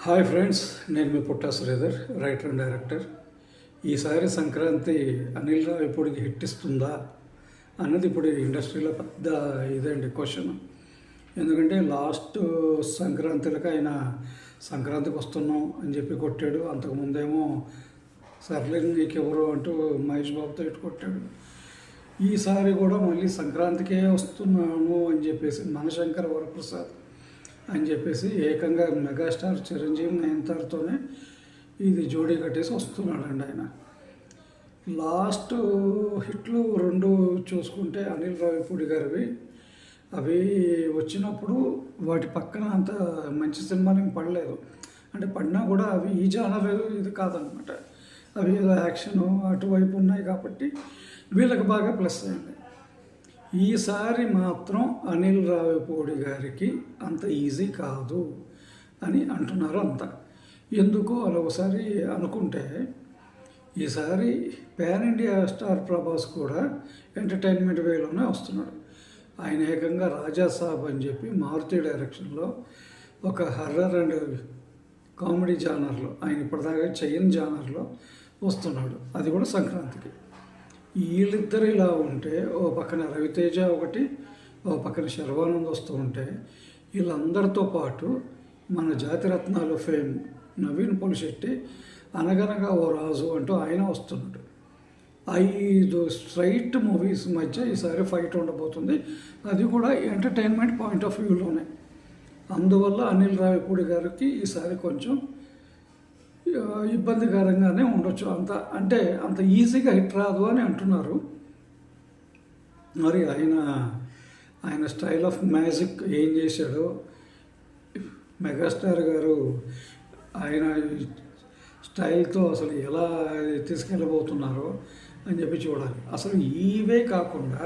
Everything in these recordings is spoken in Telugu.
హాయ్ ఫ్రెండ్స్, నేను మీ పుట్టా శ్రీధర్, రైటర్ అండ్ డైరెక్టర్. ఈసారి సంక్రాంతి అనిల్ రావిపూడికి హిట్ ఇస్తుందా అన్నది ఇప్పుడు ఇండస్ట్రీలో పెద్ద ఇదండి క్వశ్చన్. ఎందుకంటే లాస్ట్ సంక్రాంతికి ఆయన సంక్రాంతికి వస్తున్నాం అని చెప్పి కొట్టాడు. అంతకుముందేమో సర్లే నీకెవరు అంటూ మహేష్ బాబుతో ఇటు కొట్టాడు. ఈసారి కూడా మళ్ళీ సంక్రాంతికే వస్తున్నాను అని చెప్పేసి మనశంకర్ వరప్రసాద్ అని చెప్పేసి ఏకంగా మెగాస్టార్ చిరంజీవి నయనతారతోనే ఇది జోడీ కట్టేసి వస్తున్నాడండి ఆయన. లాస్ట్ హిట్లు రెండు చూసుకుంటే అనిల్ రావిపూడి గారివి, అవి వచ్చినప్పుడు వాటి పక్కన అంత మంచి సినిమాలు ఏం పడలేదు. అంటే పడినా కూడా అవి ఈ జానర్ ఇది కాదనమాట. అవి ఏదో యాక్షను అటువైపు ఉన్నాయి కాబట్టి వీళ్ళకి బాగా ప్లస్ అయింది. ఈసారి మాత్రం అనిల్ రావిపూడి గారికి అంత ఈజీ కాదు అని అంటున్నారు అంతా. ఎందుకు అలా ఒకసారి అనుకుంటే, ఈసారి పాన్ ఇండియా స్టార్ ప్రభాస్ కూడా ఎంటర్టైన్మెంట్ వేలోనే వస్తున్నాడు. ఆయన ఏకంగా రాజా సాబ్ అని చెప్పి మారుతి డైరెక్షన్లో ఒక హర్రర్ అండ్ కామెడీ జానర్లో, ఆయన ఇప్పటిదాకా చెయ్యని జానర్లో వస్తున్నాడు. అది కూడా సంక్రాంతికి. వీళ్ళిద్దరు ఇలా ఉంటే, ఓ పక్కన రవితేజ ఒకటి, ఓ పక్కన శర్వానంద్ వస్తూ ఉంటే, వీళ్ళందరితో పాటు మన జాతిరత్నాలు ఫేమ్ నవీన్ పొలిశెట్టి అనగనగా ఓ రాజు అంటూ ఆయన వస్తున్నాడు. 5 స్ట్రైట్ మూవీస్ మధ్య ఈసారి ఫైట్ ఉండబోతుంది. అది కూడా ఎంటర్టైన్మెంట్ పాయింట్ ఆఫ్ వ్యూలోనే. అందువల్ల అనిల్ రావిపూడి గారికి ఈసారి కొంచెం ఇబ్బందికరంగానే ఉండొచ్చు. అంత ఈజీగా హిట్ రాదు అని అంటున్నారు. మరి ఆయన స్టైల్ ఆఫ్ మ్యాజిక్ ఏం చేశాడో, మెగాస్టార్ గారు ఆయన స్టైల్తో అసలు ఎలా తీసుకెళ్ళబోతున్నారో అని చెప్పి చూడాలి. అసలు ఇవే కాకుండా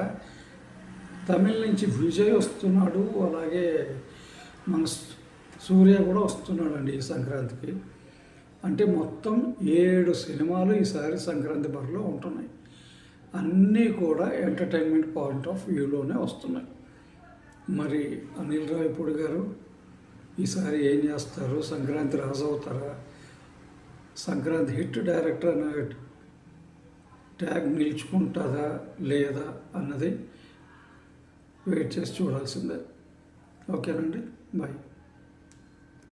తమిళ నుంచి విజయ్ వస్తున్నాడు, అలాగే మన సూర్య కూడా వస్తున్నాడండి ఈ సంక్రాంతికి. అంటే మొత్తం 7 సినిమాలు ఈసారి సంక్రాంతి బరిలో ఉంటున్నాయి. అన్నీ కూడా ఎంటర్టైన్మెంట్ పాయింట్ ఆఫ్ వ్యూలోనే వస్తున్నాయి. మరి అనిల్ రావిపూడి గారు ఈసారి ఏం చేస్తారు? సంక్రాంతి రాజు అవుతారా? సంక్రాంతి హిట్ డైరెక్టర్ అనే ట్యాగ్ నిలుచుకుంటుందా లేదా అన్నది వెయిట్ చేసి చూడాల్సిందే. ఓకేనండి, బాయ్.